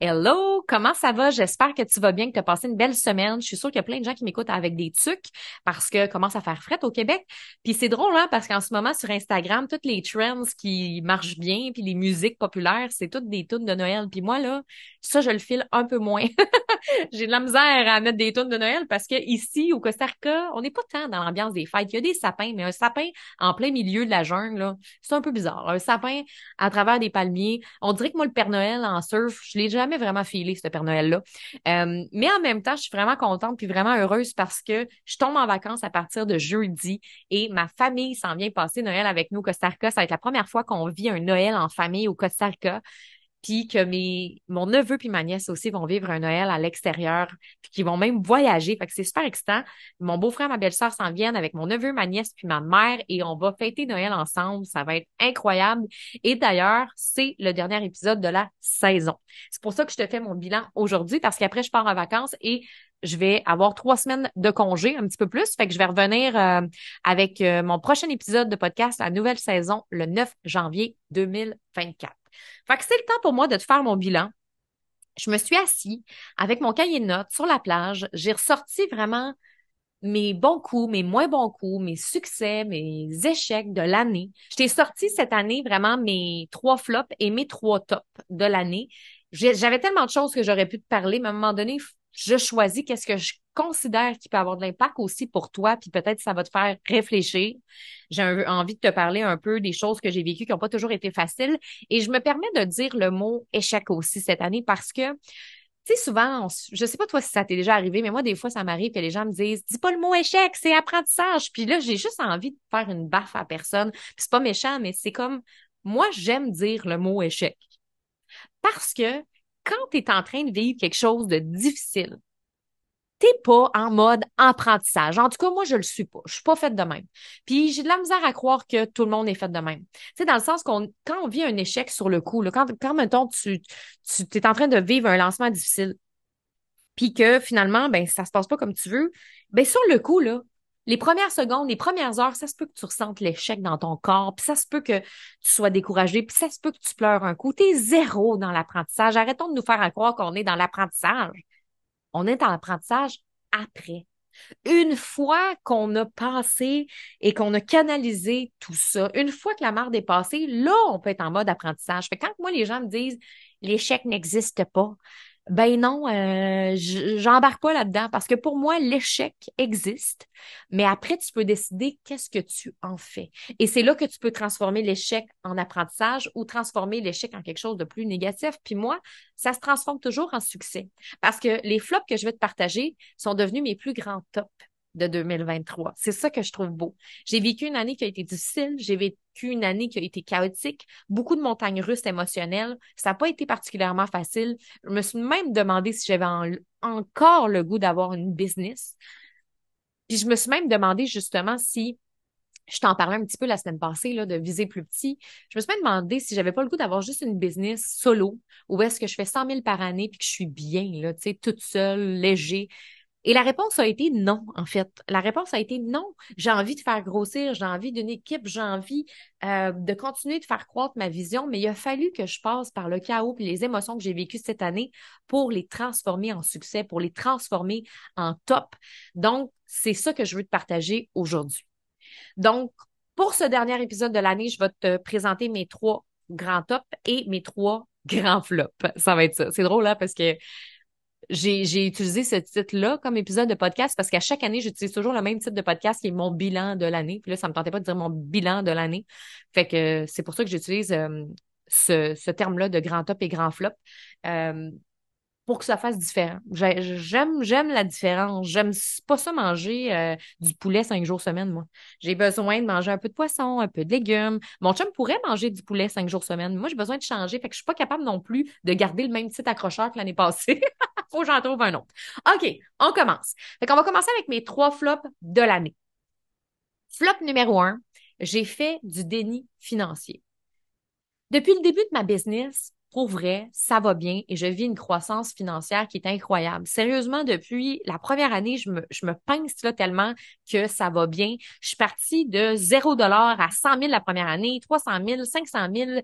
Hello, comment ça va? J'espère que tu vas bien, que tu as passé une belle semaine. Je suis sûre qu'il y a plein de gens qui m'écoutent avec des trucs parce que commence à faire fret au Québec. Puis c'est drôle, hein, parce qu'en ce moment, sur Instagram, toutes les trends qui marchent bien, puis les musiques populaires, c'est toutes des tunes de Noël. Puis moi, là, ça, je le file un peu moins. J'ai de la misère à mettre des tunes de Noël parce que ici, au Costa Rica, on n'est pas tant dans l'ambiance des fêtes. Il y a des sapins, mais un sapin en plein milieu de la jungle, là, c'est un peu bizarre. Un sapin à travers des palmiers. On dirait que moi, le Père Noël en surf, je l'ai jamais vraiment filé, ce Père Noël-là. Mais en même temps, je suis vraiment contente puis vraiment heureuse parce que je tombe en vacances à partir de jeudi et ma famille s'en vient passer Noël avec nous au Costa Rica. Ça va être la première fois qu'on vit un Noël en famille au Costa Rica puis que mon neveu puis ma nièce aussi vont vivre un Noël à l'extérieur, puis qu'ils vont même voyager. Fait que c'est super excitant. Mon beau-frère, ma belle-sœur s'en viennent avec mon neveu, ma nièce puis ma mère et on va fêter Noël ensemble. Ça va être incroyable. Et d'ailleurs, c'est le dernier épisode de la saison. C'est pour ça que je te fais mon bilan aujourd'hui parce qu'après, je pars en vacances et je vais avoir 3 semaines de congé, un petit peu plus. Fait que je vais revenir avec mon prochain épisode de podcast, la nouvelle saison, le 9 janvier 2024. Fait que c'est le temps pour moi de te faire mon bilan. Je me suis assise avec mon cahier de notes sur la plage. J'ai ressorti vraiment mes bons coups, mes moins bons coups, mes succès, mes échecs de l'année. Je t'ai sorti cette année vraiment mes 3 flops et mes 3 tops de l'année. J'avais tellement de choses que j'aurais pu te parler, mais à un moment donné, je choisis qu'est-ce que je considère qui peut avoir de l'impact aussi pour toi, puis peut-être ça va te faire réfléchir. Envie de te parler un peu des choses que j'ai vécues qui n'ont pas toujours été faciles. Et je me permets de dire le mot échec aussi cette année parce que tu sais, souvent, je sais pas toi si ça t'est déjà arrivé, mais moi, des fois, ça m'arrive que les gens me disent, dis pas le mot échec, c'est apprentissage. Puis là, j'ai juste envie de faire une baffe à la personne. Puis c'est pas méchant, mais c'est comme, moi, j'aime dire le mot échec. Parce que quand tu es en train de vivre quelque chose de difficile, t'es pas en mode apprentissage. En tout cas, moi, je le suis pas. Je suis pas faite de même. Puis j'ai de la misère à croire que tout le monde est fait de même. Tu sais, dans le sens quand on vit un échec sur le coup, là, quand mettons, tu t'es en train de vivre un lancement difficile, puis que finalement, ben, ça se passe pas comme tu veux, ben, sur le coup, là, les premières secondes, les premières heures, ça se peut que tu ressentes l'échec dans ton corps, puis ça se peut que tu sois découragé, puis ça se peut que tu pleures un coup. T'es zéro dans l'apprentissage. Arrêtons de nous faire croire qu'on est dans l'apprentissage. On est dans l'apprentissage après. Une fois qu'on a passé et qu'on a canalisé tout ça, une fois que la marde est passée, là, on peut être en mode apprentissage. Fait que quand moi, les gens me disent l'échec n'existe pas, ben non, j'embarque pas là-dedans parce que pour moi, l'échec existe, mais après, tu peux décider qu'est-ce que tu en fais. Et c'est là que tu peux transformer l'échec en apprentissage ou transformer l'échec en quelque chose de plus négatif. Puis moi, ça se transforme toujours en succès parce que les flops que je vais te partager sont devenus mes plus grands tops de 2023. C'est ça que je trouve beau. J'ai vécu une année qui a été difficile, j'ai vécu une année qui a été chaotique, beaucoup de montagnes russes émotionnelles. Ça n'a pas été particulièrement facile. Je me suis même demandé si j'avais encore le goût d'avoir une business. Puis je me suis même demandé justement si, je t'en parlais un petit peu la semaine passée, là, de viser plus petit. Je me suis même demandé si j'avais pas le goût d'avoir juste une business solo ou est-ce que je fais 100 000 par année puis que je suis bien, là, tu sais, toute seule, léger. Et la réponse a été non, en fait. La réponse a été non. J'ai envie de faire grossir, j'ai envie d'une équipe, j'ai envie de continuer de faire croître ma vision, mais il a fallu que je passe par le chaos et les émotions que j'ai vécues cette année pour les transformer en succès, pour les transformer en top. Donc, c'est ça que je veux te partager aujourd'hui. Donc, pour ce dernier épisode de l'année, je vais te présenter mes 3 grands tops et mes 3 grands flops. Ça va être ça. C'est drôle, là, parce que j'ai utilisé ce titre-là comme épisode de podcast parce qu'à chaque année, j'utilise toujours le même titre de podcast qui est mon bilan de l'année. Puis là, ça me tentait pas de dire mon bilan de l'année. Fait que c'est pour ça que j'utilise ce terme-là de grand top et grand flop. Euh, pour que ça fasse différent. J'aime la différence. J'aime pas ça manger du poulet 5 jours semaine, moi. J'ai besoin de manger un peu de poisson, un peu de légumes. Mon chum pourrait manger du poulet 5 jours semaine. Moi, j'ai besoin de changer. Fait que je suis pas capable non plus de garder le même petit accrocheur que l'année passée. Faut que j'en trouve un autre. OK, on commence. Fait qu'on va commencer avec mes 3 flops de l'année. Flop numéro 1, j'ai fait du déni financier. Depuis le début de ma business, pour vrai, ça va bien et je vis une croissance financière qui est incroyable. Sérieusement, depuis la première année, je me pince là tellement que ça va bien. Je suis partie de 0 $ à 100 000 la première année, 300 000, 500 000,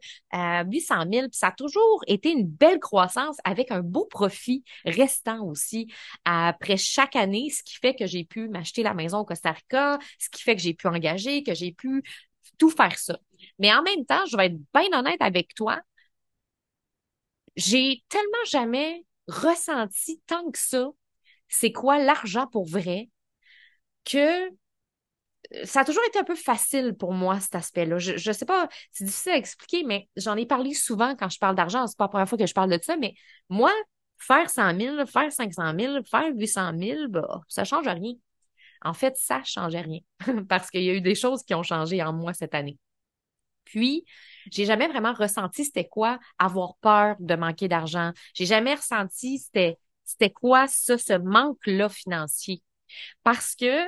800 000. Puis ça a toujours été une belle croissance avec un beau profit restant aussi après chaque année, ce qui fait que j'ai pu m'acheter la maison au Costa Rica, ce qui fait que j'ai pu engager, que j'ai pu tout faire ça. Mais en même temps, je vais être bien honnête avec toi, j'ai tellement jamais ressenti tant que ça, c'est quoi l'argent pour vrai, que ça a toujours été un peu facile pour moi, cet aspect-là. Je sais pas, c'est difficile à expliquer, mais j'en ai parlé souvent quand je parle d'argent. C'est pas la première fois que je parle de ça, mais moi, faire 100 000, faire 500 000, faire 800 000, bah, ça change rien. En fait, ça changeait rien parce qu'il y a eu des choses qui ont changé en moi cette année. Puis, j'ai jamais vraiment ressenti c'était quoi avoir peur de manquer d'argent. J'ai jamais ressenti c'était quoi ça, ce manque-là financier. Parce que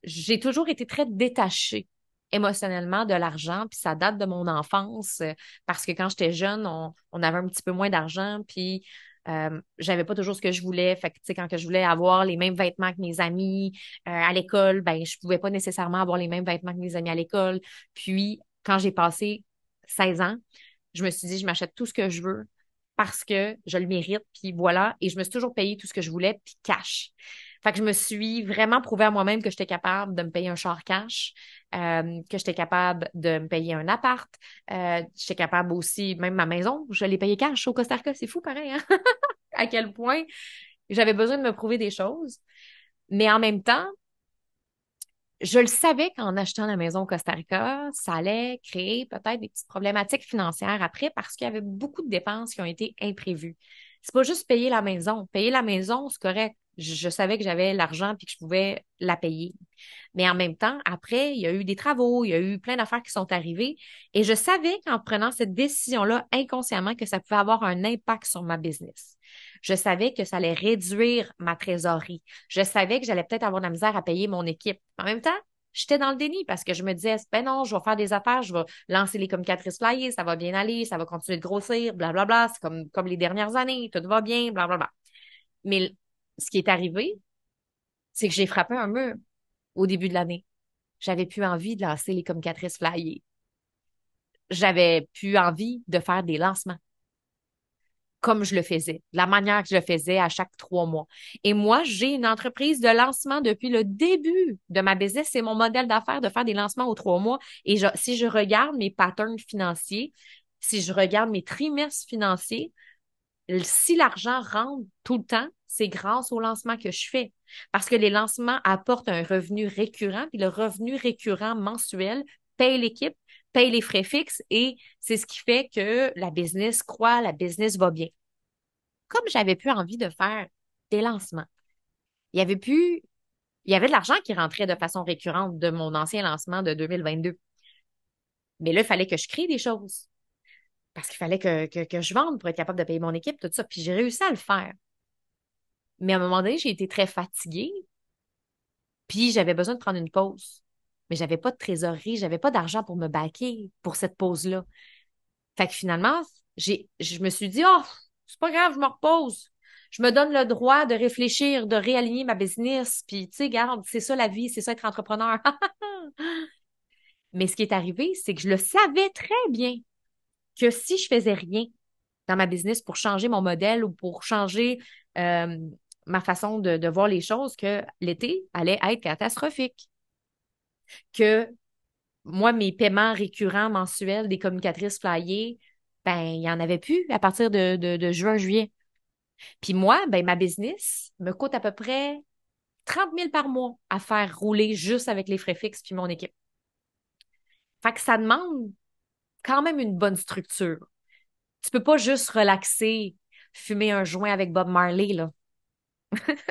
j'ai toujours été très détachée émotionnellement de l'argent, puis ça date de mon enfance, parce que quand j'étais jeune, on avait un petit peu moins d'argent, puis j'avais pas toujours ce que je voulais. Fait que, tu sais, quand que je voulais avoir les mêmes vêtements que mes amis à l'école, ben, je pouvais pas nécessairement avoir les mêmes vêtements que mes amis à l'école. Puis, quand j'ai passé 16 ans, je me suis dit, je m'achète tout ce que je veux parce que je le mérite, puis voilà. Et je me suis toujours payé tout ce que je voulais, puis cash. Fait que je me suis vraiment prouvé à moi-même que j'étais capable de me payer un char cash, que j'étais capable de me payer un appart, j'étais capable aussi, même ma maison, je l'ai payée cash au Costa Rica, c'est fou pareil, hein? À quel point j'avais besoin de me prouver des choses. Mais en même temps, je le savais qu'en achetant la maison au Costa Rica, ça allait créer peut-être des petites problématiques financières après parce qu'il y avait beaucoup de dépenses qui ont été imprévues. C'est pas juste payer la maison. Payer la maison, c'est correct. Je savais que j'avais l'argent puis que je pouvais la payer. Mais en même temps, après, il y a eu des travaux, il y a eu plein d'affaires qui sont arrivées et je savais qu'en prenant cette décision-là inconsciemment que ça pouvait avoir un impact sur ma business. Je savais que ça allait réduire ma trésorerie. Je savais que j'allais peut-être avoir de la misère à payer mon équipe. En même temps, j'étais dans le déni parce que je me disais, ben non, je vais faire des affaires, je vais lancer les communicatrices flyers, ça va bien aller, ça va continuer de grossir, blablabla. C'est comme les dernières années, tout va bien, blablabla. Mais ce qui est arrivé, c'est que j'ai frappé un mur au début de l'année. J'avais plus envie de lancer les communicatrices flyers. J'avais plus envie de faire des lancements comme je le faisais, de la manière que je le faisais à chaque 3 mois. Et moi, j'ai une entreprise de lancement depuis le début de ma business. C'est mon modèle d'affaires de faire des lancements aux 3 mois. Et si je regarde mes patterns financiers, si je regarde mes trimestres financiers, si l'argent rentre tout le temps, c'est grâce au lancement que je fais. Parce que les lancements apportent un revenu récurrent, puis le revenu récurrent mensuel paye l'équipe, paye les frais fixes et c'est ce qui fait que la business croît, la business va bien. Comme j'avais plus envie de faire des lancements, il y avait plus, il y avait de l'argent qui rentrait de façon récurrente de mon ancien lancement de 2022. Mais là, il fallait que je crée des choses parce qu'il fallait que je vende pour être capable de payer mon équipe, tout ça. Puis j'ai réussi à le faire. Mais à un moment donné, j'ai été très fatiguée, puis j'avais besoin de prendre une pause. Mais j'avais pas de trésorerie, j'avais pas d'argent pour me baquer pour cette pause-là. Fait que finalement, je me suis dit, oh, c'est pas grave, je me repose. Je me donne le droit de réfléchir, de réaligner ma business. Puis, tu sais, regarde, c'est ça la vie, c'est ça être entrepreneur. Mais ce qui est arrivé, c'est que je le savais très bien que si je faisais rien dans ma business pour changer mon modèle ou pour changer euh, ma façon de voir les choses, que l'été allait être catastrophique. Que moi, mes paiements récurrents mensuels des communicatrices flyées, ben, il n'y en avait plus à partir de juin, juillet. Puis moi, ben, ma business me coûte à peu près 30 000 par mois à faire rouler juste avec les frais fixes puis mon équipe. Fait que ça demande quand même une bonne structure. Tu peux pas juste relaxer, fumer un joint avec Bob Marley, là.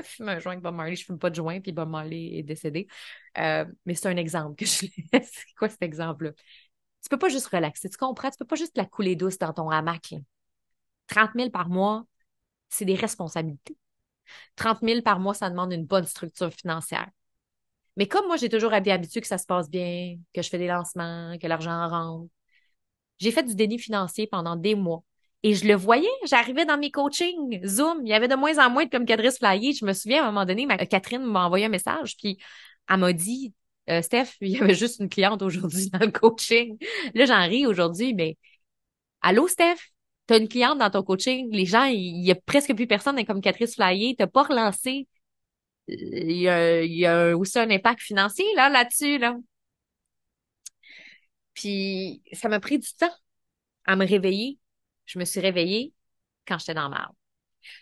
Fumer un joint avec Bob Marley, je fume pas de joint, puis Bob Marley est décédé. Mais c'est un exemple que je laisse. C'est quoi cet exemple-là? Tu peux pas juste relaxer, tu comprends? Tu peux pas juste la couler douce dans ton hamac, là. 30 000 par mois, c'est des responsabilités. 30 000 par mois, ça demande une bonne structure financière. Mais comme moi, j'ai toujours été habituée que ça se passe bien, que je fais des lancements, que l'argent rentre, j'ai fait du déni financier pendant des mois. Et je le voyais, j'arrivais dans mes coachings Zoom, il y avait de moins en moins de communicatrices flyées. Je me souviens, à un moment donné, Catherine m'a envoyé un message, puis elle m'a dit, Steph, il y avait juste une cliente aujourd'hui dans le coaching. Là, j'en ris aujourd'hui, mais allô, Steph? T'as une cliente dans ton coaching, les gens, il y a presque plus personne dans les communicatrices flyées, t'as pas relancé. Il y a aussi un impact financier, là-dessus, là. Puis, ça m'a pris du temps à me réveiller. Je me suis réveillée quand j'étais dans la merde.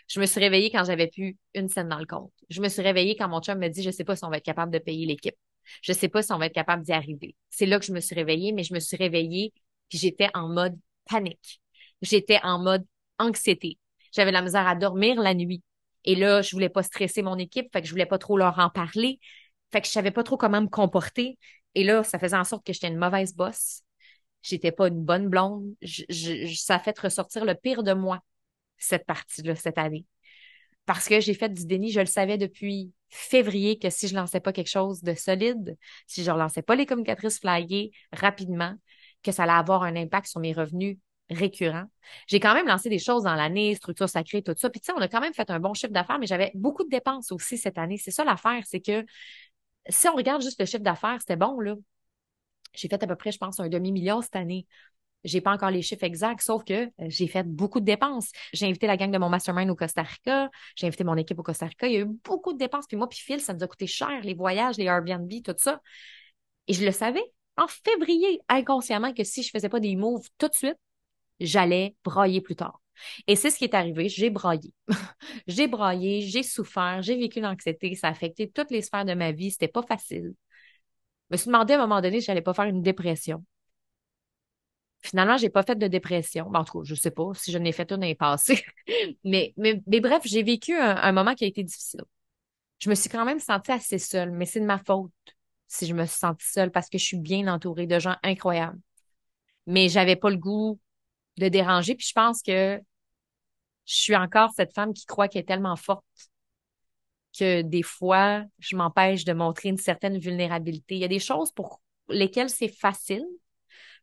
Je me suis réveillée quand j'avais plus une scène dans le compte. Je me suis réveillée quand mon chum me dit, je sais pas si on va être capable de payer l'équipe. Je sais pas si on va être capable d'y arriver. C'est là que je me suis réveillée, mais je me suis réveillée puis j'étais en mode panique. J'étais en mode anxiété. J'avais la misère à dormir la nuit. Et là, je voulais pas stresser mon équipe, fait que je voulais pas trop leur en parler. Fait que je savais pas trop comment me comporter. Et là, ça faisait en sorte que j'étais une mauvaise boss. J'étais pas une bonne blonde. Ça a fait ressortir le pire de moi, cette partie-là, cette année. Parce que j'ai fait du déni, je le savais depuis février que si je lançais pas quelque chose de solide, si je relançais pas les communicatrices flyées rapidement, que ça allait avoir un impact sur mes revenus récurrents. J'ai quand même lancé des choses dans l'année, structure sacrée, tout ça. Puis tu sais, on a quand même fait un bon chiffre d'affaires, mais j'avais beaucoup de dépenses aussi cette année. C'est ça l'affaire, c'est que si on regarde juste le chiffre d'affaires, c'était bon, là. J'ai fait à peu près, je pense, un demi-million cette année. J'ai pas encore les chiffres exacts, sauf que j'ai fait beaucoup de dépenses. J'ai invité la gang de mon mastermind au Costa Rica. J'ai invité mon équipe au Costa Rica. Il y a eu beaucoup de dépenses. Puis moi, puis Phil, ça nous a coûté cher, les voyages, les Airbnb, tout ça. Et je le savais en février, inconsciemment, que si je faisais pas des moves tout de suite, j'allais brailler plus tard. Et c'est ce qui est arrivé. J'ai braillé. J'ai braillé, j'ai souffert, j'ai vécu l'anxiété. Ça a affecté toutes les sphères de ma vie. C'était pas facile. Je me suis demandé à un moment donné si j'allais pas faire une dépression. Finalement, j'ai pas fait de dépression. Ben, en tout cas, je sais pas si je n'ai fait une dans les passés. Mais bref, j'ai vécu un moment qui a été difficile. Je me suis quand même sentie assez seule, mais c'est de ma faute si je me suis sentie seule parce que je suis bien entourée de gens incroyables. Mais j'avais pas le goût de déranger, puis je pense que je suis encore cette femme qui croit qu'elle est tellement forte que des fois, je m'empêche de montrer une certaine vulnérabilité. Il y a des choses pour lesquelles c'est facile.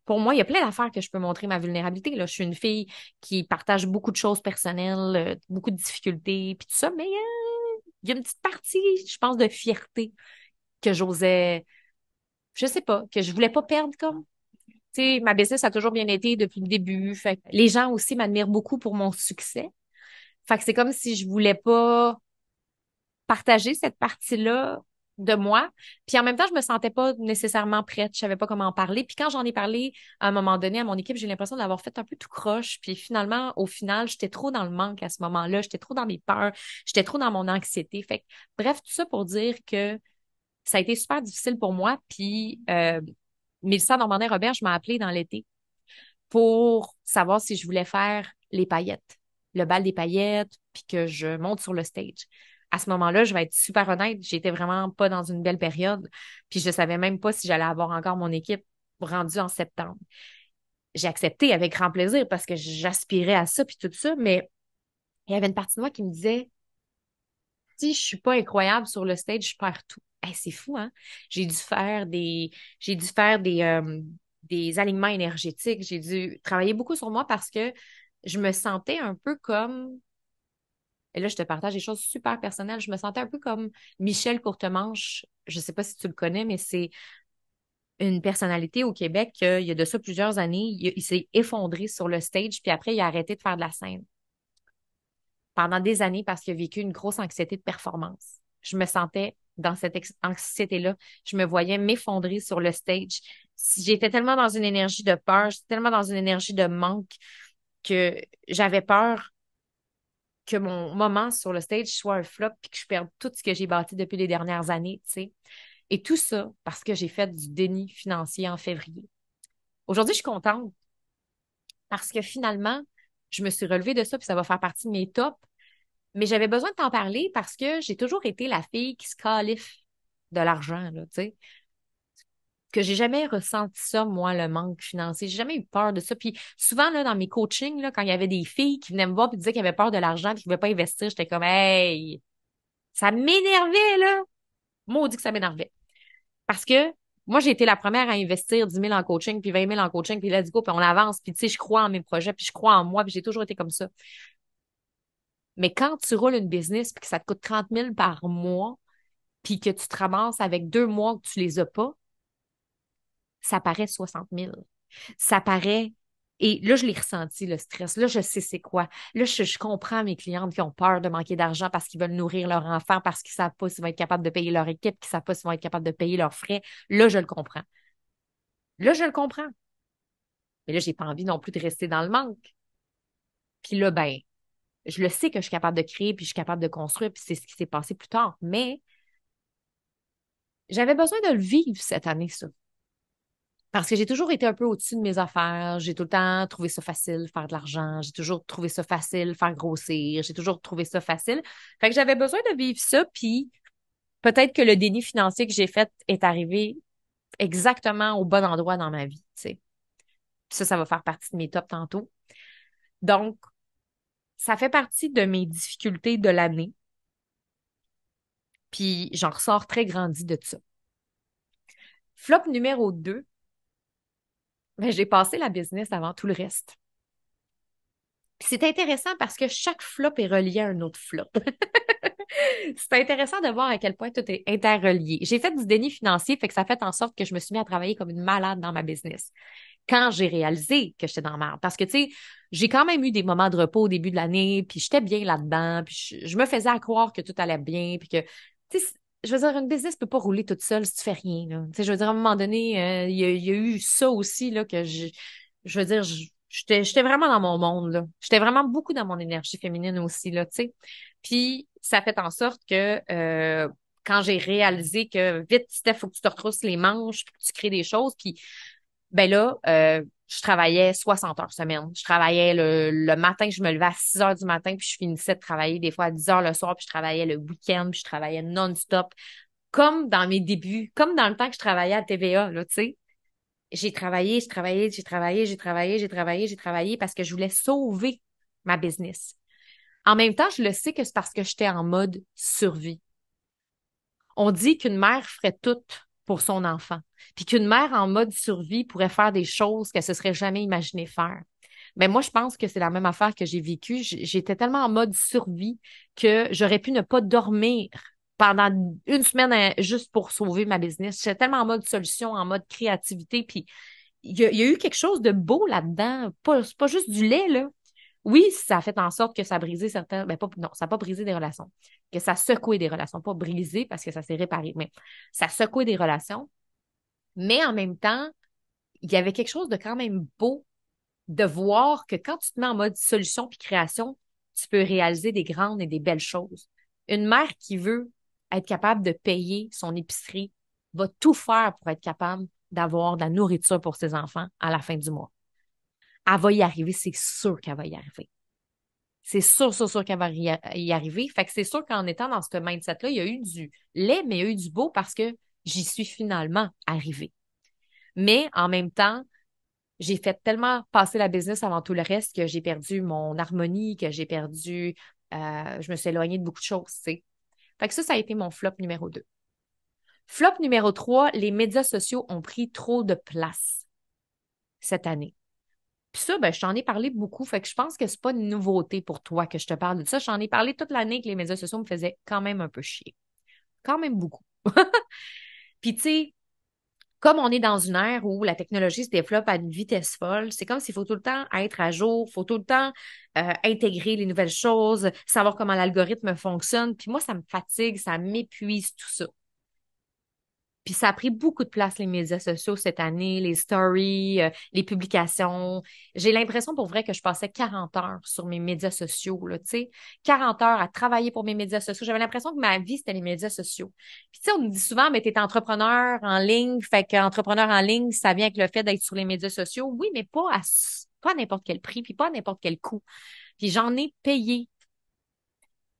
Pour moi, il y a plein d'affaires que je peux montrer ma vulnérabilité. Là, je suis une fille qui partage beaucoup de choses personnelles, beaucoup de difficultés, puis tout ça, mais il y a une petite partie, je pense, de fierté que j'osais, je sais pas, que je voulais pas perdre comme. Tu sais, ma business a toujours bien été depuis le début. Fait que les gens aussi m'admirent beaucoup pour mon succès. Fait que c'est comme si je voulais pas partager cette partie-là de moi. Puis en même temps, je me sentais pas nécessairement prête. Je savais pas comment en parler. Puis quand j'en ai parlé à un moment donné à mon équipe, j'ai l'impression d'avoir fait un peu tout croche. Puis finalement, au final, j'étais trop dans le manque à ce moment-là. J'étais trop dans mes peurs. J'étais trop dans mon anxiété. Fait que, bref, tout ça pour dire que ça a été super difficile pour moi. Puis Mélissa Normandin-Roberge m'a appelé dans l'été pour savoir si je voulais faire les paillettes, le bal des paillettes, puis que je monte sur le stage. À ce moment-là, je vais être super honnête, j'étais vraiment pas dans une belle période, puis je savais même pas si j'allais avoir encore mon équipe rendue en septembre. J'ai accepté avec grand plaisir parce que j'aspirais à ça puis tout ça, mais il y avait une partie de moi qui me disait, si je suis pas incroyable sur le stage, je perds tout. Hey, c'est fou, hein? J'ai dû faire des, j'ai dû faire des alignements énergétiques. J'ai dû travailler beaucoup sur moi parce que je me sentais un peu comme, et là, je te partage des choses super personnelles. Je me sentais un peu comme Michel Courtemanche. Je sais pas si tu le connais, mais c'est une personnalité au Québec. Il y a de ça plusieurs années. Il s'est effondré sur le stage, puis après, il a arrêté de faire de la scène pendant des années parce qu'il a vécu une grosse anxiété de performance. Je me sentais dans cette anxiété-là. Je me voyais m'effondrer sur le stage. J'étais tellement dans une énergie de peur, j'étais tellement dans une énergie de manque que j'avais peur que mon moment sur le stage soit un flop puis que je perde tout ce que j'ai bâti depuis les dernières années, tu sais. Et tout ça parce que j'ai fait du déni financier en février. Aujourd'hui, je suis contente parce que finalement, je me suis relevée de ça puis ça va faire partie de mes tops. Mais j'avais besoin de t'en parler parce que j'ai toujours été la fille qui se califie de l'argent, là, tu sais. Que j'ai jamais ressenti ça, moi, le manque financier. J'ai jamais eu peur de ça. Puis souvent, là, dans mes coachings, là, quand il y avait des filles qui venaient me voir et disaient qu'elles avaient peur de l'argent et qu'ils ne pouvaient pas investir, j'étais comme, hey, ça m'énervait, là. Maudit que ça m'énervait. Parce que Moi, j'ai été la première à investir 10 000 en coaching, puis 20 000 en coaching, puis let's go, puis on avance, puis tu sais, je crois en mes projets, puis je crois en moi, puis j'ai toujours été comme ça. Mais quand tu roules une business, puis que ça te coûte 30 000 par mois, puis que tu te ramasses avec 2 mois que tu les as pas, ça paraît 60 000. Ça paraît. Et là, je l'ai ressenti, le stress. Là, je sais c'est quoi. Là, je comprends mes clientes qui ont peur de manquer d'argent parce qu'ils veulent nourrir leur enfant, parce qu'ils savent pas s'ils vont être capables de payer leur équipe, qu'ils savent pas s'ils vont être capables de payer leurs frais. Là, je le comprends. Là, je le comprends. Mais là, j'ai pas envie non plus de rester dans le manque. Puis là, ben, je le sais que je suis capable de créer, puis je suis capable de construire, puis c'est ce qui s'est passé plus tard. Mais j'avais besoin de le vivre cette année, ça. Parce que j'ai toujours été un peu au-dessus de mes affaires. J'ai tout le temps trouvé ça facile, faire de l'argent. J'ai toujours trouvé ça facile, faire grossir. J'ai toujours trouvé ça facile. Fait que j'avais besoin de vivre ça, puis peut-être que le déni financier que j'ai fait est arrivé exactement au bon endroit dans ma vie, tu sais. Puis ça va faire partie de mes tops tantôt. Donc, ça fait partie de mes difficultés de l'année. Puis j'en ressors très grandi de ça. Flop numéro 2, ben, j'ai passé la business avant tout le reste. Puis c'est intéressant parce que chaque flop est relié à un autre flop. C'est intéressant de voir à quel point tout est interrelié. J'ai fait du déni financier, fait que ça fait en sorte que je me suis mis à travailler comme une malade dans ma business. Quand j'ai réalisé que j'étais dans la merde. Parce que, tu sais, j'ai quand même eu des moments de repos au début de l'année, puis j'étais bien là-dedans, puis je me faisais à croire que tout allait bien, puis que, tu sais, je veux dire, une business peut pas rouler toute seule si tu fais rien, là. Tu sais, je veux dire, à un moment donné, il y a eu ça aussi, là, que je veux dire, j'étais vraiment dans mon monde, là. J'étais vraiment beaucoup dans mon énergie féminine aussi, là, tu sais. Puis, ça fait en sorte que, quand j'ai réalisé que, vite, Steph, faut que tu te retrousses les manches, puis que tu crées des choses, puis ben là, je travaillais 60 heures semaine. Je travaillais le matin, je me levais à 6 heures du matin, puis je finissais de travailler des fois à 10 heures le soir, puis je travaillais le week-end, puis je travaillais non-stop, comme dans mes débuts, comme dans le temps que je travaillais à TVA, là, tu sais. J'ai travaillé, j'ai travaillé, j'ai travaillé, j'ai travaillé, j'ai travaillé, j'ai travaillé parce que je voulais sauver ma business. En même temps, je le sais que c'est parce que j'étais en mode survie. On dit qu'une mère ferait tout pour son enfant, puis qu'une mère en mode survie pourrait faire des choses qu'elle se serait jamais imaginé faire. Mais moi, je pense que c'est la même affaire que j'ai vécue. J'étais tellement en mode survie que j'aurais pu ne pas dormir pendant une semaine juste pour sauver ma business. J'étais tellement en mode solution, en mode créativité, puis il y a eu quelque chose de beau là-dedans. C'est pas juste du lait, là. Oui, ça a fait en sorte que ça a brisé certaines, ben pas, non, ça n'a pas brisé des relations, que ça a secoué des relations, pas brisé parce que ça s'est réparé, mais ça a secoué des relations. Mais en même temps, il y avait quelque chose de quand même beau de voir que quand tu te mets en mode solution puis création, tu peux réaliser des grandes et des belles choses. Une mère qui veut être capable de payer son épicerie va tout faire pour être capable d'avoir de la nourriture pour ses enfants à la fin du mois. Elle va y arriver, c'est sûr qu'elle va y arriver. C'est sûr, sûr, sûr qu'elle va y arriver. Fait que c'est sûr qu'en étant dans ce mindset-là, il y a eu du laid, mais il y a eu du beau parce que j'y suis finalement arrivée. Mais en même temps, j'ai fait tellement passer la business avant tout le reste que j'ai perdu mon harmonie, que j'ai perdu, je me suis éloignée de beaucoup de choses, tu sais. Fait que ça a été mon flop numéro 2. Flop numéro 3, les médias sociaux ont pris trop de place cette année. Puis ça, ben, je t'en ai parlé beaucoup, fait que je pense que c'est pas une nouveauté pour toi que je te parle de ça. J'en ai parlé toute l'année que les médias sociaux me faisaient quand même un peu chier. Quand même beaucoup. Puis tu sais, comme on est dans une ère où la technologie se développe à une vitesse folle, c'est comme s'il faut tout le temps être à jour, faut tout le temps intégrer les nouvelles choses, savoir comment l'algorithme fonctionne. Puis moi, ça me fatigue, ça m'épuise tout ça. Puis ça a pris beaucoup de place, les médias sociaux cette année, les stories, les publications. J'ai l'impression pour vrai que je passais 40 heures sur mes médias sociaux, là, tu sais. 40 heures à travailler pour mes médias sociaux. J'avais l'impression que ma vie, c'était les médias sociaux. Puis tu sais, on me dit souvent, mais t'es entrepreneur en ligne, fait qu'entrepreneur en ligne, ça vient avec le fait d'être sur les médias sociaux. Oui, mais pas à n'importe quel prix, puis pas à n'importe quel coût. Puis j'en ai payé.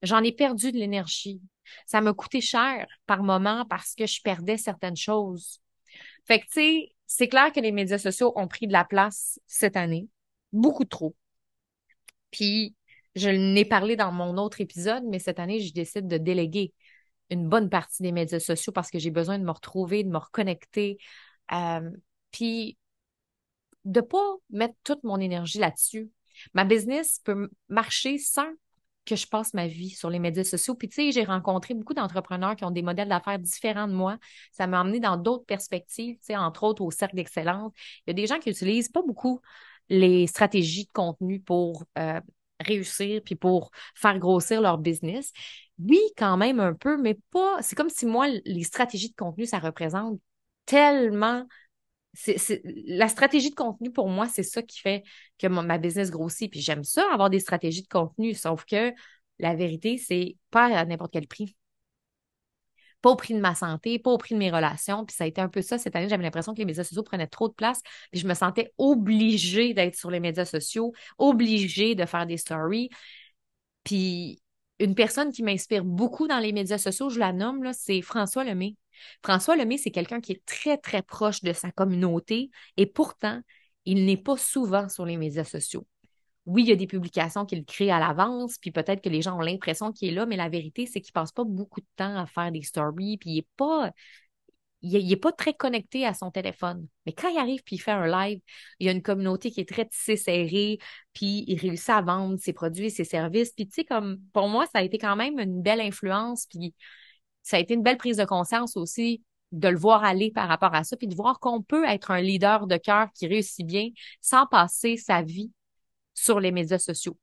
J'en ai perdu de l'énergie. Ça m'a coûté cher par moment parce que je perdais certaines choses. Fait que, tu sais, c'est clair que les médias sociaux ont pris de la place cette année. Beaucoup trop. Puis, je l'ai parlé dans mon autre épisode, mais cette année, je décide de déléguer. une bonne partie des médias sociaux parce que j'ai besoin de me retrouver, de me reconnecter, euh, puis de pas mettre toute mon énergie là-dessus. Ma business peut marcher sans que je passe ma vie sur les médias sociaux. Puis tu sais, j'ai rencontré beaucoup d'entrepreneurs qui ont des modèles d'affaires différents de moi. Ça m'a amené dans d'autres perspectives, tu sais, entre autres au cercle d'excellence. Il y a des gens qui utilisent pas beaucoup les stratégies de contenu pour réussir puis pour faire grossir leur business. Oui, quand même un peu, mais pas. C'est comme si moi, les stratégies de contenu, ça représente tellement la stratégie de contenu, pour moi, c'est ça qui fait que ma business grossit. Puis j'aime ça, avoir des stratégies de contenu, sauf que la vérité, c'est pas à n'importe quel prix. Pas au prix de ma santé, pas au prix de mes relations. Puis ça a été un peu ça cette année. J'avais l'impression que les médias sociaux prenaient trop de place. Puis je me sentais obligée d'être sur les médias sociaux, obligée de faire des stories. Puis une personne qui m'inspire beaucoup dans les médias sociaux, je la nomme, là, c'est François Lemay. François Lemay, c'est quelqu'un qui est très, très proche de sa communauté et pourtant, il n'est pas souvent sur les médias sociaux. Oui, il y a des publications qu'il crée à l'avance, puis peut-être que les gens ont l'impression qu'il est là, mais la vérité, c'est qu'il passe pas beaucoup de temps à faire des stories, puis il est pas très connecté à son téléphone. Mais quand il arrive puis il fait un live, il y a une communauté qui est très tissée serrée, puis il réussit à vendre ses produits et ses services. Puis tu sais, comme pour moi, ça a été quand même une belle influence, puis ça a été une belle prise de conscience aussi de le voir aller par rapport à ça, puis de voir qu'on peut être un leader de cœur qui réussit bien sans passer sa vie sur les médias sociaux.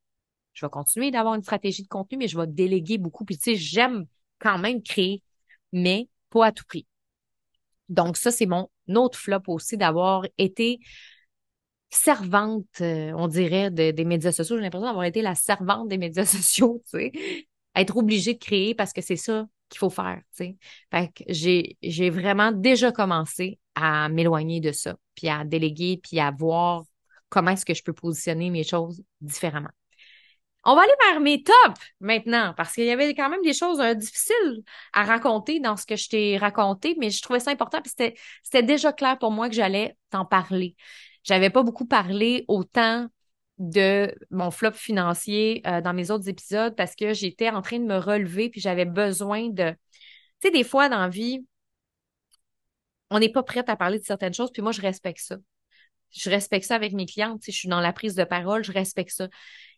Je vais continuer d'avoir une stratégie de contenu, mais je vais déléguer beaucoup. Puis tu sais, j'aime quand même créer, mais pas à tout prix. Donc, ça, c'est mon autre flop aussi d'avoir été servante, on dirait, des médias sociaux. J'ai l'impression d'avoir été la servante des médias sociaux, tu sais. Être obligée de créer parce que c'est ça qu'il faut faire, tu sais. Fait que j'ai vraiment déjà commencé à m'éloigner de ça, puis à déléguer, puis à voir comment est-ce que je peux positionner mes choses différemment. On va aller vers mes tops maintenant, parce qu'il y avait quand même des choses difficiles à raconter dans ce que je t'ai raconté, mais je trouvais ça important, puis c'était déjà clair pour moi que j'allais t'en parler. J'avais pas beaucoup parlé autant de mon flop financier dans mes autres épisodes parce que j'étais en train de me relever, puis j'avais besoin de... Tu sais, des fois dans la vie, on n'est pas prête à parler de certaines choses, puis moi, je respecte ça. Je respecte ça avec mes clientes, tu sais, je suis dans la prise de parole, je respecte ça.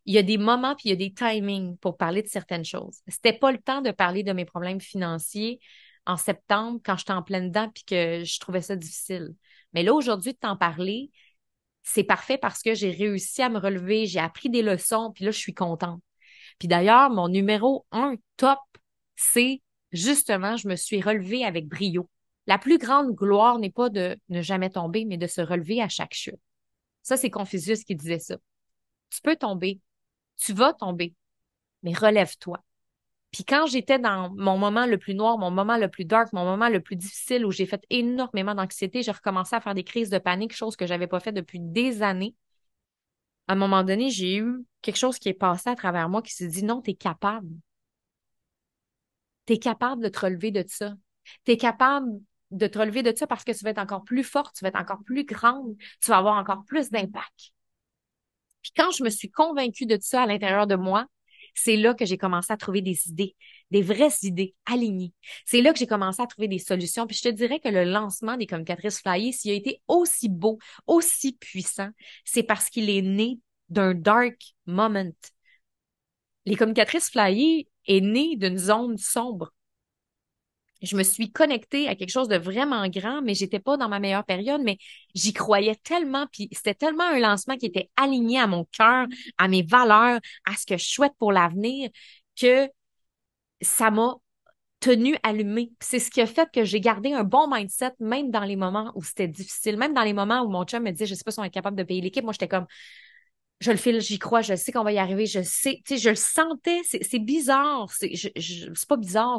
Il y a des moments puis il y a des timings pour parler de certaines choses. C'était pas le temps de parler de mes problèmes financiers en septembre quand j'étais en pleine dedans puis que je trouvais ça difficile. Mais là, aujourd'hui, de t'en parler, c'est parfait parce que j'ai réussi à me relever, j'ai appris des leçons puis là, je suis contente. Puis d'ailleurs, mon numéro un top, c'est justement, je me suis relevée avec brio. La plus grande gloire n'est pas de ne jamais tomber, mais de se relever à chaque chute. Ça, c'est Confucius qui disait ça. Tu peux tomber, tu vas tomber, mais relève-toi. Puis quand j'étais dans mon moment le plus noir, mon moment le plus dark, mon moment le plus difficile où j'ai fait énormément d'anxiété, j'ai recommencé à faire des crises de panique, chose que j'avais pas fait depuis des années. À un moment donné, j'ai eu quelque chose qui est passé à travers moi qui s'est dit non, t'es capable. T'es capable de te relever de ça. T'es capable de te relever de ça parce que tu vas être encore plus forte, tu vas être encore plus grande, tu vas avoir encore plus d'impact. Puis quand je me suis convaincue de ça à l'intérieur de moi, c'est là que j'ai commencé à trouver des idées, des vraies idées alignées. C'est là que j'ai commencé à trouver des solutions. Puis je te dirais que le lancement des communicatrices flyées, s'il a été aussi beau, aussi puissant, c'est parce qu'il est né d'un dark moment. Les communicatrices flyées est né d'une zone sombre. Je me suis connectée à quelque chose de vraiment grand, mais j'étais pas dans ma meilleure période, mais j'y croyais tellement, puis c'était tellement un lancement qui était aligné à mon cœur, à mes valeurs, à ce que je souhaite pour l'avenir, que ça m'a tenue allumée. Puis c'est ce qui a fait que j'ai gardé un bon mindset, même dans les moments où c'était difficile, même dans les moments où mon chum me disait, je sais pas si on est capable de payer l'équipe. Moi, j'étais comme, je le file, j'y crois, je sais qu'on va y arriver, je sais, tu sais, je le sentais, c'est bizarre, c'est pas bizarre,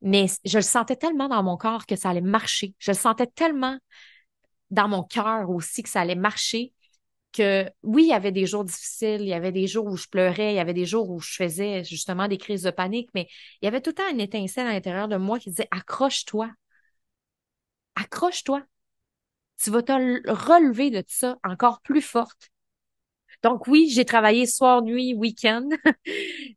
mais je le sentais tellement dans mon corps que ça allait marcher. Je le sentais tellement dans mon cœur aussi que ça allait marcher que oui, il y avait des jours difficiles, il y avait des jours où je pleurais, il y avait des jours où je faisais justement des crises de panique, mais il y avait tout le temps une étincelle à l'intérieur de moi qui disait accroche-toi, accroche-toi. Tu vas te relever de ça encore plus forte. Donc oui, j'ai travaillé soir, nuit, week-end.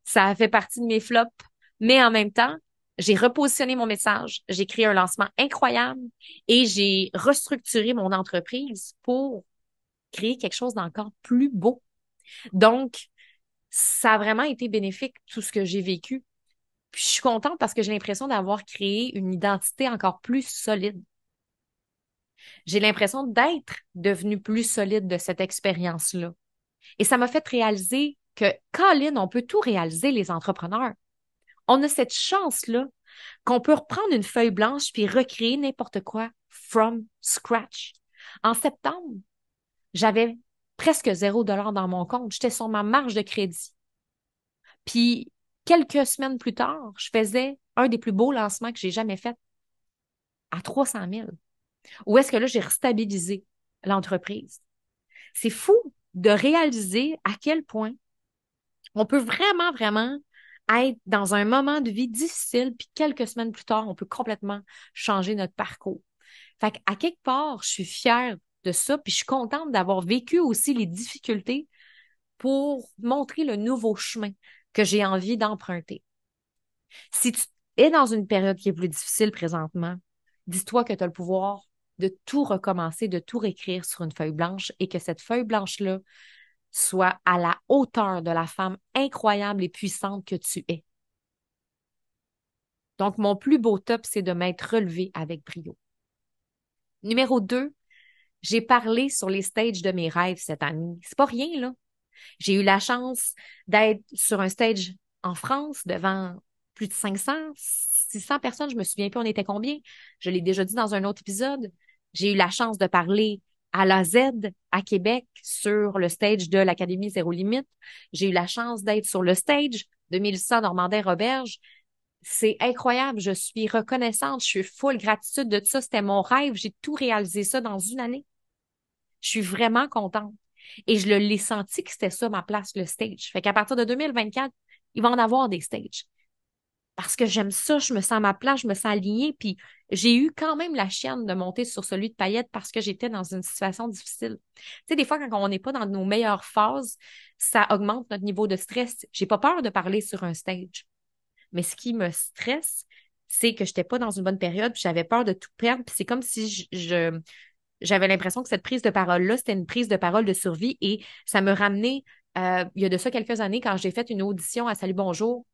Ça a fait partie de mes flops, mais en même temps, J'ai repositionné mon message, j'ai créé un lancement incroyable et j'ai restructuré mon entreprise pour créer quelque chose d'encore plus beau. Donc, ça a vraiment été bénéfique, tout ce que j'ai vécu. Puis je suis contente parce que j'ai l'impression d'avoir créé une identité encore plus solide. J'ai l'impression d'être devenue plus solide de cette expérience-là. Et ça m'a fait réaliser que, Colin, on peut tout réaliser, les entrepreneurs. On a cette chance-là qu'on peut reprendre une feuille blanche puis recréer n'importe quoi from scratch. En septembre, j'avais presque 0 $ dans mon compte. J'étais sur ma marge de crédit. Puis, quelques semaines plus tard, je faisais un des plus beaux lancements que j'ai jamais fait à 300 000. Où est-ce que là, j'ai restabilisé l'entreprise? C'est fou de réaliser à quel point on peut vraiment, vraiment être dans un moment de vie difficile, puis quelques semaines plus tard, on peut complètement changer notre parcours. Fait qu'à quelque part, je suis fière de ça, puis je suis contente d'avoir vécu aussi les difficultés pour montrer le nouveau chemin que j'ai envie d'emprunter. Si tu es dans une période qui est plus difficile présentement, dis-toi que tu as le pouvoir de tout recommencer, de tout réécrire sur une feuille blanche et que cette feuille blanche-là soit à la hauteur de la femme incroyable et puissante que tu es. Donc, mon plus beau top, c'est de m'être relevée avec brio. Numéro 2, j'ai parlé sur les stages de mes rêves cette année. C'est pas rien, là. J'ai eu la chance d'être sur un stage en France devant plus de 500, 600 personnes. Je me souviens plus, on était combien. Je l'ai déjà dit dans un autre épisode. J'ai eu la chance de parler à la Z à Québec sur le stage de l'Académie Zéro Limite. J'ai eu la chance d'être sur le stage de Mélissa Normandin-Roberge. C'est incroyable. Je suis reconnaissante. Je suis full gratitude de ça. C'était mon rêve. J'ai tout réalisé ça dans une année. Je suis vraiment contente. Et je l'ai senti que c'était ça ma place, le stage. Fait qu'à partir de 2024, il va en avoir des stages. Parce que j'aime ça, je me sens à ma place, je me sens alignée. Puis j'ai eu quand même la chienne de monter sur celui de paillettes parce que j'étais dans une situation difficile. Tu sais, des fois, quand on n'est pas dans nos meilleures phases, ça augmente notre niveau de stress. J'ai pas peur de parler sur un stage. Mais ce qui me stresse, c'est que j'étais pas dans une bonne période, puis j'avais peur de tout perdre. Puis c'est comme si j'avais l'impression que cette prise de parole-là, c'était une prise de parole de survie et ça me ramenait, il y a de ça quelques années, quand j'ai fait une audition à Salut Bonjour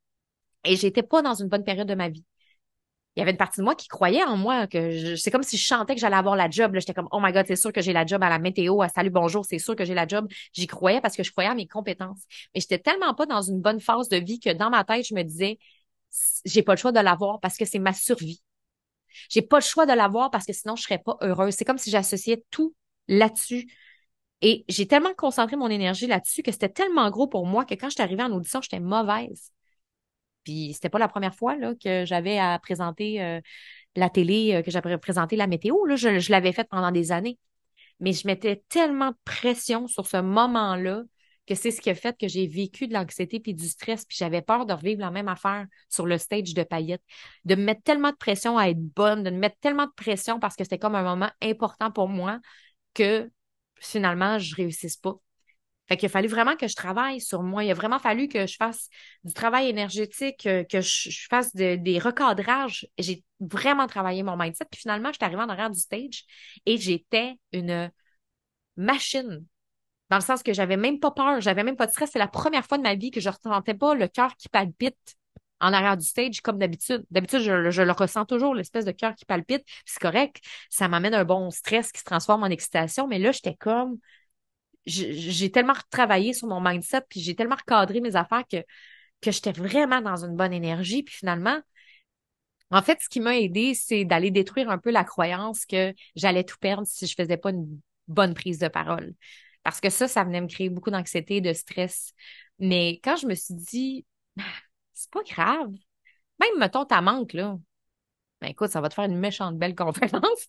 et j'étais pas dans une bonne période de ma vie. Il y avait une partie de moi qui croyait en moi, c'est comme si je chantais que j'allais avoir la job. Là, j'étais comme, oh my God, c'est sûr que j'ai la job à la météo, à Salut Bonjour, c'est sûr que j'ai la job. J'y croyais parce que je croyais à mes compétences. Mais j'étais tellement pas dans une bonne phase de vie que dans ma tête, je me disais, j'ai pas le choix de l'avoir parce que c'est ma survie. J'ai pas le choix de l'avoir parce que sinon je serais pas heureuse. C'est comme si j'associais tout là-dessus. Et j'ai tellement concentré mon énergie là-dessus que c'était tellement gros pour moi que quand je suis arrivée en audition, j'étais mauvaise. Puis c'était pas la première fois là, que j'avais à présenter la télé, que j'avais présenté la météo. Là. Je l'avais faite pendant des années. Mais je mettais tellement de pression sur ce moment-là que c'est ce qui a fait que j'ai vécu de l'anxiété puis du stress, puis j'avais peur de revivre la même affaire sur le stage de paillettes, de me mettre tellement de pression à être bonne, de me mettre tellement de pression parce que c'était comme un moment important pour moi que finalement, je réussisse pas. Fait qu'il a fallu vraiment que je travaille sur moi. Il a vraiment fallu que je fasse du travail énergétique, que je fasse des recadrages. J'ai vraiment travaillé mon mindset. Puis finalement, je suis arrivée en arrière du stage et j'étais une machine. Dans le sens que j'avais même pas peur, j'avais même pas de stress. C'est la première fois de ma vie que je ne ressentais pas le cœur qui palpite en arrière du stage comme d'habitude. D'habitude, je le ressens toujours, l'espèce de cœur qui palpite. Puis c'est correct, ça m'amène un bon stress qui se transforme en excitation. Mais là, j'étais comme j'ai tellement retravaillé sur mon mindset, puis j'ai tellement recadré mes affaires que j'étais vraiment dans une bonne énergie. Puis finalement, en fait, ce qui m'a aidé, c'est d'aller détruire un peu la croyance que j'allais tout perdre si je faisais pas une bonne prise de parole. Parce que ça venait me créer beaucoup d'anxiété, de stress. Mais quand je me suis dit, ah, c'est pas grave, même mettons ta manque, là, ben écoute, ça va te faire une méchante belle conférence.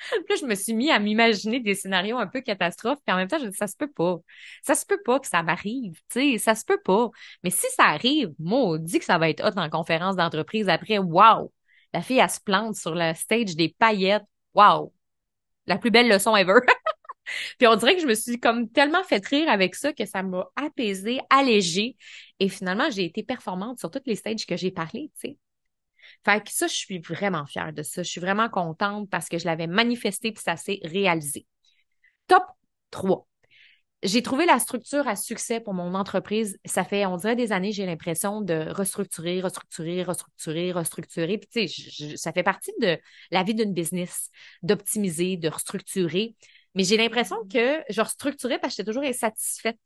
Puis là, je me suis mis à m'imaginer des scénarios un peu catastrophes, puis en même temps, je me dis, ça se peut pas. Ça se peut pas que ça m'arrive, tu sais, ça se peut pas. Mais si ça arrive, maudit que ça va être hot en conférence d'entreprise après. Wow! La fille, elle se plante sur le stage des paillettes. Wow! La plus belle leçon ever. Puis on dirait que je me suis comme tellement fait rire avec ça que ça m'a apaisée, allégée. Et finalement, j'ai été performante sur toutes les stages que j'ai parlé, tu sais. Fait que ça, je suis vraiment fière de ça. Je suis vraiment contente parce que je l'avais manifesté puis ça s'est réalisé. Top 3. J'ai trouvé la structure à succès pour mon entreprise. Ça fait, on dirait des années, j'ai l'impression de restructurer, restructurer, restructurer, restructurer. Puis, tu sais, ça fait partie de la vie d'une business, d'optimiser, de restructurer. Mais j'ai l'impression que je restructurais parce que j'étais toujours insatisfaite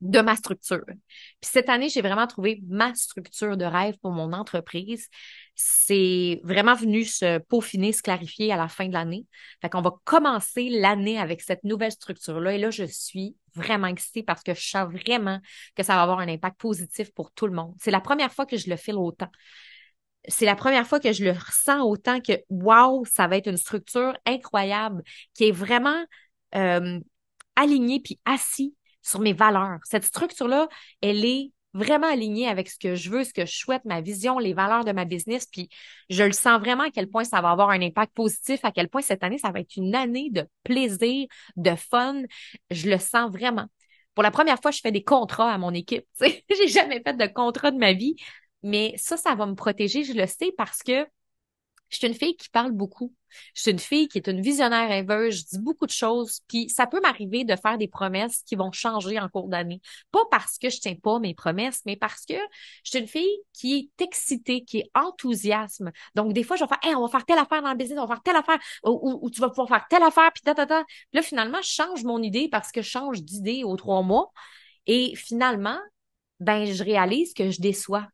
de ma structure. Puis cette année, j'ai vraiment trouvé ma structure de rêve pour mon entreprise. C'est vraiment venu se peaufiner, se clarifier à la fin de l'année. Fait qu'on va commencer l'année avec cette nouvelle structure-là. Et là, je suis vraiment excitée parce que je sens vraiment que ça va avoir un impact positif pour tout le monde. C'est la première fois que je le file autant. C'est la première fois que je le ressens autant que, wow, ça va être une structure incroyable qui est vraiment euh, alignée puis assise sur mes valeurs. Cette structure-là, elle est vraiment alignée avec ce que je veux, ce que je souhaite, ma vision, les valeurs de ma business. Puis je le sens vraiment à quel point ça va avoir un impact positif, à quel point cette année, ça va être une année de plaisir, de fun. Je le sens vraiment. Pour la première fois, je fais des contrats à mon équipe. Tu sais, j'ai jamais fait de contrat de ma vie, mais ça va me protéger, je le sais, parce que je suis une fille qui parle beaucoup. Je suis une fille qui est une visionnaire rêveuse. Je dis beaucoup de choses. Puis ça peut m'arriver de faire des promesses qui vont changer en cours d'année. Pas parce que je tiens pas mes promesses, mais parce que je suis une fille qui est excitée, qui est enthousiasme. Donc des fois, je vais faire, hey, on va faire telle affaire dans le business, on va faire telle affaire, ou tu vas pouvoir faire telle affaire, puis ta, ta, ta. Puis là, finalement, je change mon idée parce que je change d'idée aux 3 mois. Et finalement, ben, je réalise que je déçois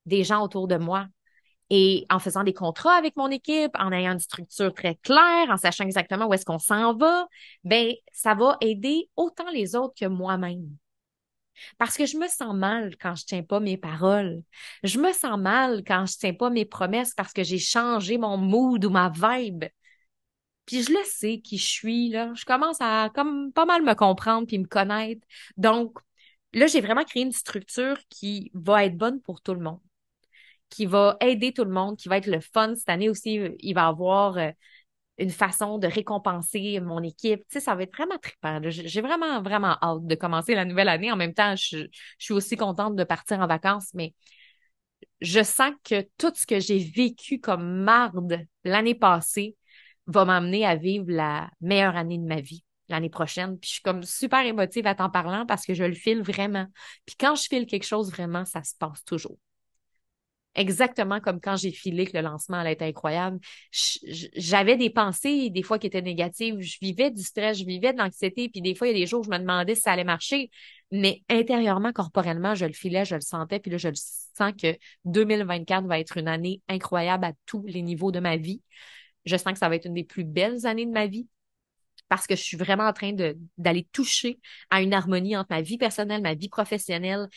des gens autour de moi. Et en faisant des contrats avec mon équipe, en ayant une structure très claire, en sachant exactement où est-ce qu'on s'en va, ben, ça va aider autant les autres que moi-même. Parce que je me sens mal quand je tiens pas mes paroles. Je me sens mal quand je tiens pas mes promesses parce que j'ai changé mon mood ou ma vibe. Puis je le sais qui je suis, là. Je commence à comme pas mal me comprendre puis me connaître. Donc, là, j'ai vraiment créé une structure qui va être bonne pour tout le monde, qui va aider tout le monde, qui va être le fun. Cette année aussi, il va y avoir une façon de récompenser mon équipe. Tu sais, ça va être vraiment trippant, là. J'ai vraiment, vraiment hâte de commencer la nouvelle année. En même temps, je suis aussi contente de partir en vacances, mais je sens que tout ce que j'ai vécu comme marde l'année passée va m'amener à vivre la meilleure année de ma vie l'année prochaine. Puis je suis comme super émotive à t'en parlant parce que je le file vraiment. Puis quand je file quelque chose vraiment, ça se passe toujours. Exactement comme quand j'ai filé que le lancement allait être incroyable. J'avais des pensées, des fois, qui étaient négatives. Je vivais du stress, je vivais de l'anxiété, puis des fois, il y a des jours où je me demandais si ça allait marcher. Mais intérieurement, corporellement, je le filais, je le sentais, puis là, je le sens que 2024 va être une année incroyable à tous les niveaux de ma vie. Je sens que ça va être une des plus belles années de ma vie parce que je suis vraiment en train d'aller toucher à une harmonie entre ma vie personnelle, ma vie professionnelle.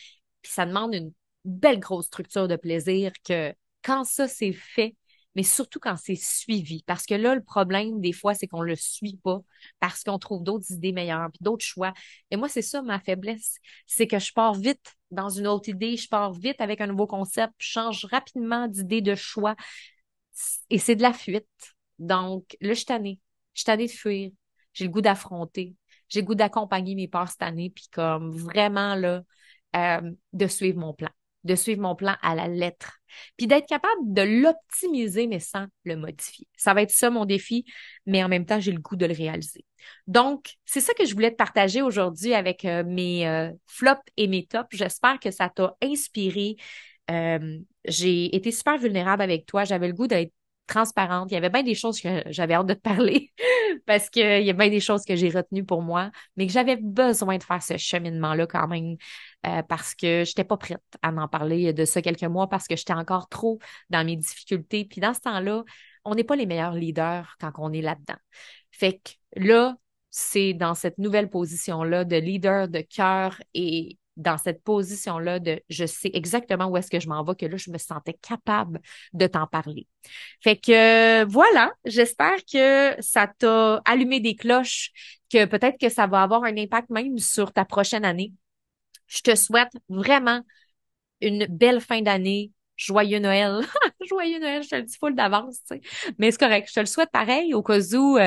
Puis ça demande une belle grosse structure de plaisir que quand ça c'est fait, mais surtout quand c'est suivi. Parce que là, le problème, des fois, c'est qu'on le suit pas parce qu'on trouve d'autres idées meilleures, puis d'autres choix. Et moi, c'est ça ma faiblesse. C'est que je pars vite dans une autre idée, je pars vite avec un nouveau concept, je change rapidement d'idée de choix. Et c'est de la fuite. Donc, là, je suis tannée. Je suis tannée de fuir. J'ai le goût d'affronter. J'ai le goût d'accompagner mes peurs cette année, puis comme vraiment, là, de suivre mon plan. De suivre mon plan à la lettre. Puis d'être capable de l'optimiser, mais sans le modifier. Ça va être ça mon défi, mais en même temps, j'ai le goût de le réaliser. Donc, c'est ça que je voulais te partager aujourd'hui avec mes flops et mes tops. J'espère que ça t'a inspiré. J'ai été super vulnérable avec toi. J'avais le goût d'être transparente. Il y avait bien des choses que j'avais hâte de te parler parce qu'il y a bien des choses que j'ai retenues pour moi, mais que j'avais besoin de faire ce cheminement-là quand même parce que j'étais pas prête à m'en parler de ça quelques mois parce que j'étais encore trop dans mes difficultés. Puis dans ce temps-là, on n'est pas les meilleurs leaders quand on est là-dedans. Fait que là, c'est dans cette nouvelle position-là de leader de cœur et dans cette position-là de je sais exactement où est-ce que je m'en vais, que là, je me sentais capable de t'en parler. Fait que voilà, j'espère que ça t'a allumé des cloches, que peut-être que ça va avoir un impact même sur ta prochaine année. Je te souhaite vraiment une belle fin d'année. Joyeux Noël. Joyeux Noël, je te le dis full d'avance, tu sais. Mais c'est correct, je te le souhaite pareil au cas où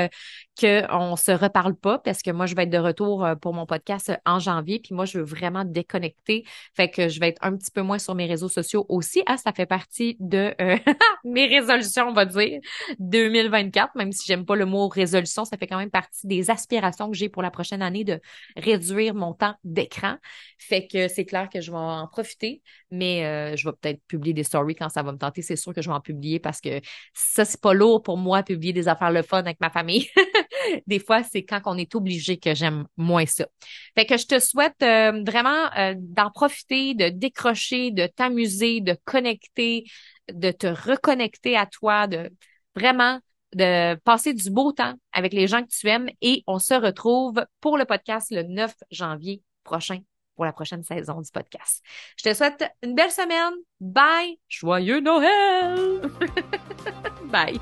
qu'on se reparle pas parce que moi, je vais être de retour pour mon podcast en janvier. Puis moi, je veux vraiment déconnecter. Fait que je vais être un petit peu moins sur mes réseaux sociaux aussi. Ah, ça fait partie de mes résolutions, on va dire, 2024, même si j'aime pas le mot résolution, ça fait quand même partie des aspirations que j'ai pour la prochaine année de réduire mon temps d'écran. Fait que c'est clair que je vais en profiter, mais je vais peut-être publier des stories quand ça va me tenter. C'est sûr que je vais en publier parce que ça, c'est pas lourd pour moi, publier des affaires le fun avec ma famille. Des fois, c'est quand on est obligé que j'aime moins ça. Fait que je te souhaite vraiment d'en profiter, de décrocher, de t'amuser, de connecter, de te reconnecter à toi, de vraiment de passer du beau temps avec les gens que tu aimes et on se retrouve pour le podcast le 9 janvier prochain pour la prochaine saison du podcast. Je te souhaite une belle semaine. Bye! Joyeux Noël! Bye!